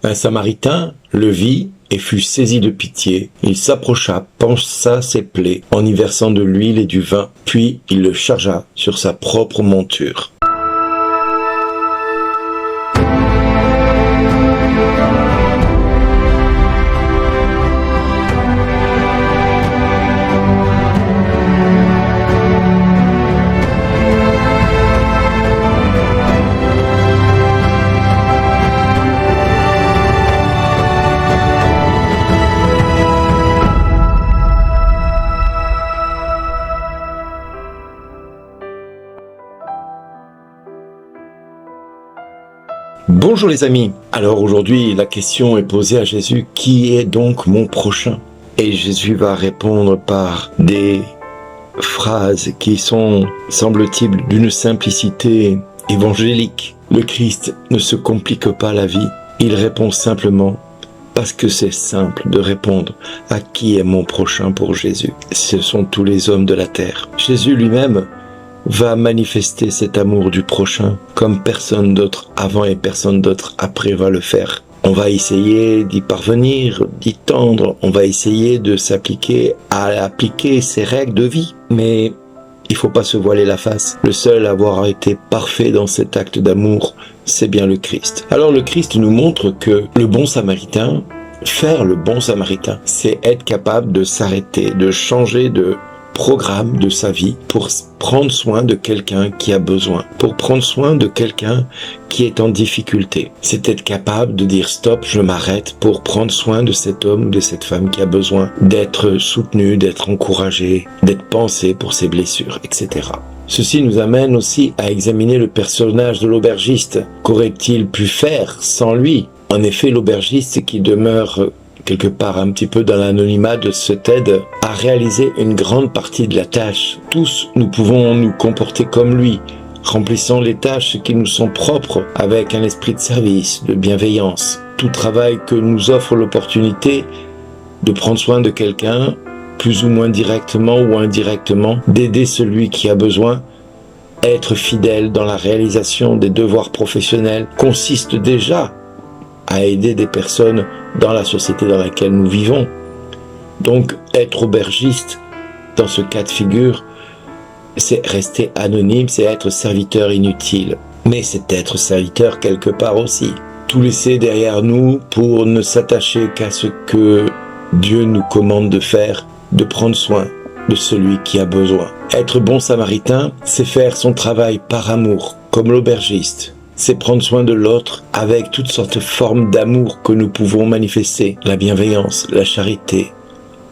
Un Samaritain le vit et fut saisi de pitié. Il s'approcha, pansa ses plaies, en y versant de l'huile et du vin, puis il le chargea sur sa propre monture. Bonjour les amis. Alors aujourd'hui, la question est posée à Jésus, qui est donc mon prochain? Et Jésus va répondre par des phrases qui sont, semble-t-il, d'une simplicité évangélique. Le Christ ne se complique pas la vie, il répond simplement parce que c'est simple de répondre à qui est mon prochain pour Jésus. Ce sont tous les hommes de la terre. Jésus lui-même va manifester cet amour du prochain comme personne d'autre avant et personne d'autre après va le faire. On va essayer d'y parvenir, d'y tendre, on va essayer de s'appliquer à appliquer ces règles de vie. Mais il faut pas se voiler la face. Le seul à avoir été parfait dans cet acte d'amour, c'est bien le Christ. Alors le Christ nous montre que le bon samaritain, faire le bon samaritain, c'est être capable de s'arrêter, de changer de programme de sa vie pour prendre soin de quelqu'un qui a besoin, pour prendre soin de quelqu'un qui est en difficulté. C'est être capable de dire stop, je m'arrête pour prendre soin de cet homme ou de cette femme qui a besoin d'être soutenu, d'être encouragé, d'être pensé pour ses blessures, etc. Ceci nous amène aussi à examiner le personnage de l'aubergiste. Qu'aurait-il pu faire sans lui? En effet, l'aubergiste qui demeure quelque part un petit peu dans l'anonymat de cette aide, à réaliser une grande partie de la tâche. Tous, nous pouvons nous comporter comme lui, remplissant les tâches qui nous sont propres avec un esprit de service, de bienveillance. Tout travail que nous offre l'opportunité de prendre soin de quelqu'un, plus ou moins directement ou indirectement, d'aider celui qui a besoin. Être fidèle dans la réalisation des devoirs professionnels consiste déjà à aider des personnes dans la société dans laquelle nous vivons. Donc, être aubergiste, dans ce cas de figure, c'est rester anonyme, c'est être serviteur inutile. Mais c'est être serviteur quelque part aussi. Tout laisser derrière nous pour ne s'attacher qu'à ce que Dieu nous commande de faire, de prendre soin de celui qui a besoin. Être bon samaritain, c'est faire son travail par amour, comme l'aubergiste. C'est prendre soin de l'autre avec toutes sortes de formes d'amour que nous pouvons manifester. La bienveillance, la charité,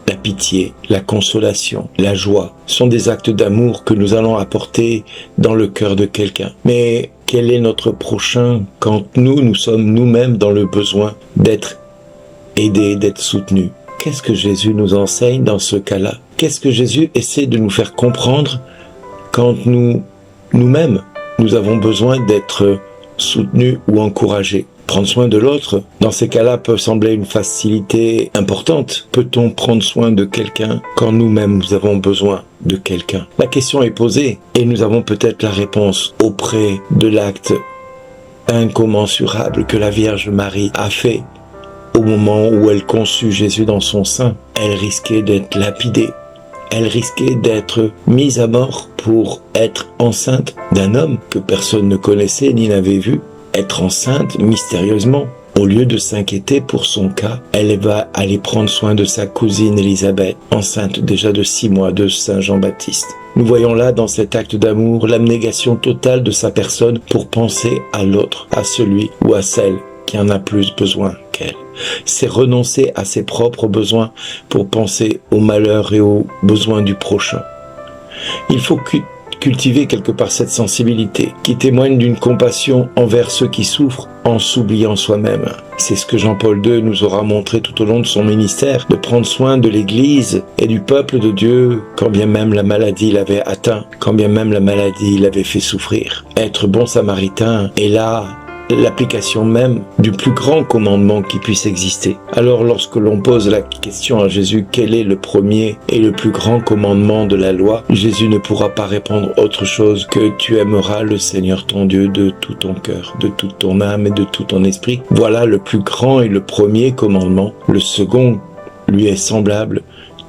la pitié, la consolation, la joie sont des actes d'amour que nous allons apporter dans le cœur de quelqu'un. Mais quel est notre prochain quand nous sommes nous-mêmes dans le besoin d'être aidés, d'être soutenus? Qu'est-ce que Jésus nous enseigne dans ce cas-là? Qu'est-ce que Jésus essaie de nous faire comprendre quand nous-mêmes, nous avons besoin d'être soutenu ou encouragé? Prendre soin de l'autre, dans ces cas-là, peut sembler une facilité importante. Peut-on prendre soin de quelqu'un quand nous-mêmes nous avons besoin de quelqu'un? La question est posée et nous avons peut-être la réponse auprès de l'acte incommensurable que la Vierge Marie a fait au moment où elle conçut Jésus dans son sein. Elle risquait d'être lapidée. Elle risquait d'être mise à mort pour être enceinte d'un homme que personne ne connaissait ni n'avait vu. Être enceinte mystérieusement. Au lieu de s'inquiéter pour son cas, elle va aller prendre soin de sa cousine Élisabeth, enceinte déjà de 6 mois de Saint Jean-Baptiste. Nous voyons là dans cet acte d'amour l'abnégation totale de sa personne pour penser à l'autre, à celui ou à celle qui en a plus besoin qu'elle. C'est renoncer à ses propres besoins pour penser aux malheurs et aux besoins du prochain. Il faut cultiver quelque part cette sensibilité qui témoigne d'une compassion envers ceux qui souffrent en s'oubliant soi-même. C'est ce que Jean-Paul II nous aura montré tout au long de son ministère, de prendre soin de l'Église et du peuple de Dieu quand bien même la maladie l'avait atteint, quand bien même la maladie l'avait fait souffrir. Être bon samaritain est là l'application même du plus grand commandement qui puisse exister. Alors lorsque l'on pose la question à Jésus, quel est le premier et le plus grand commandement de la loi, Jésus ne pourra pas répondre autre chose que tu aimeras le Seigneur ton Dieu de tout ton cœur, de toute ton âme et de tout ton esprit. Voilà le plus grand et le premier commandement. Le second lui est semblable,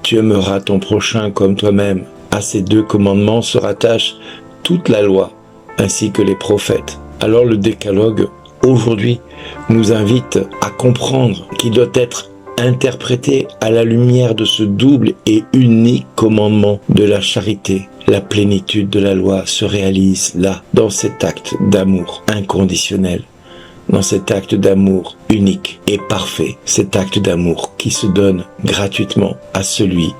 tu aimeras ton prochain comme toi-même. À ces deux commandements se rattache toute la loi, ainsi que les prophètes. Alors le décalogue, aujourd'hui, nous invite à comprendre qu'il doit être interprété à la lumière de ce double et unique commandement de la charité. La plénitude de la loi se réalise là, dans cet acte d'amour inconditionnel, dans cet acte d'amour unique et parfait, cet acte d'amour qui se donne gratuitement à celui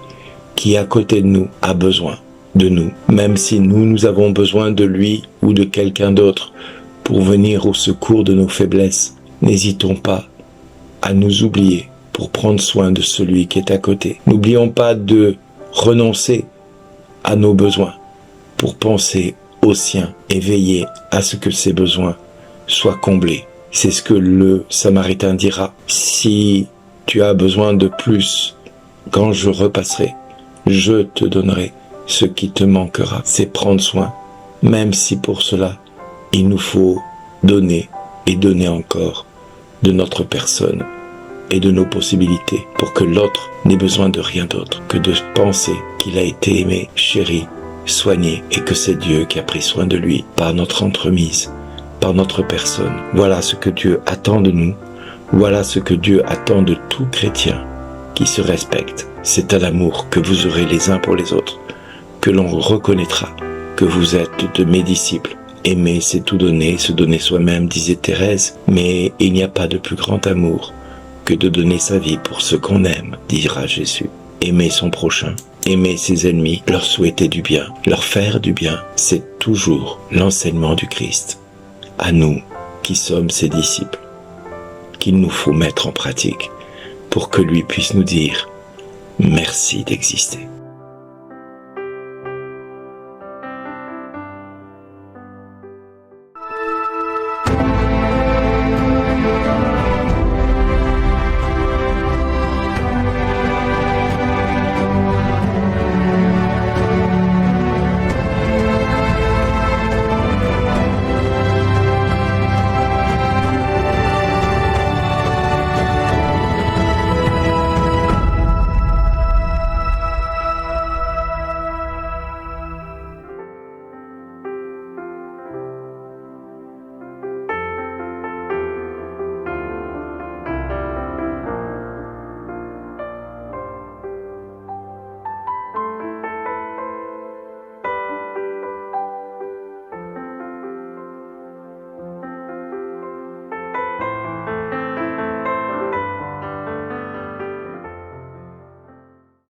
qui, à côté de nous, a besoin de nous, même si nous avons besoin de lui ou de quelqu'un d'autre pour venir au secours de nos faiblesses. N'hésitons pas à nous oublier pour prendre soin de celui qui est à côté. N'oublions pas de renoncer à nos besoins pour penser aux siens et veiller à ce que ces besoins soient comblés. C'est ce que le Samaritain dira. Si tu as besoin de plus, quand je repasserai, je te donnerai ce qui te manquera. C'est prendre soin, même si pour cela, il nous faut donner et donner encore de notre personne et de nos possibilités pour que l'autre n'ait besoin de rien d'autre que de penser qu'il a été aimé, chéri, soigné et que c'est Dieu qui a pris soin de lui par notre entremise, par notre personne. Voilà ce que Dieu attend de nous. Voilà ce que Dieu attend de tout chrétien qui se respecte. C'est à l'amour que vous aurez les uns pour les autres que l'on reconnaîtra que vous êtes de mes disciples. Aimer, c'est tout donner, se donner soi-même, disait Thérèse. Mais il n'y a pas de plus grand amour que de donner sa vie pour ceux qu'on aime, dira Jésus. Aimer son prochain, aimer ses ennemis, leur souhaiter du bien, leur faire du bien, c'est toujours l'enseignement du Christ. À nous, qui sommes ses disciples, qu'il nous faut mettre en pratique pour que lui puisse nous dire « Merci d'exister ».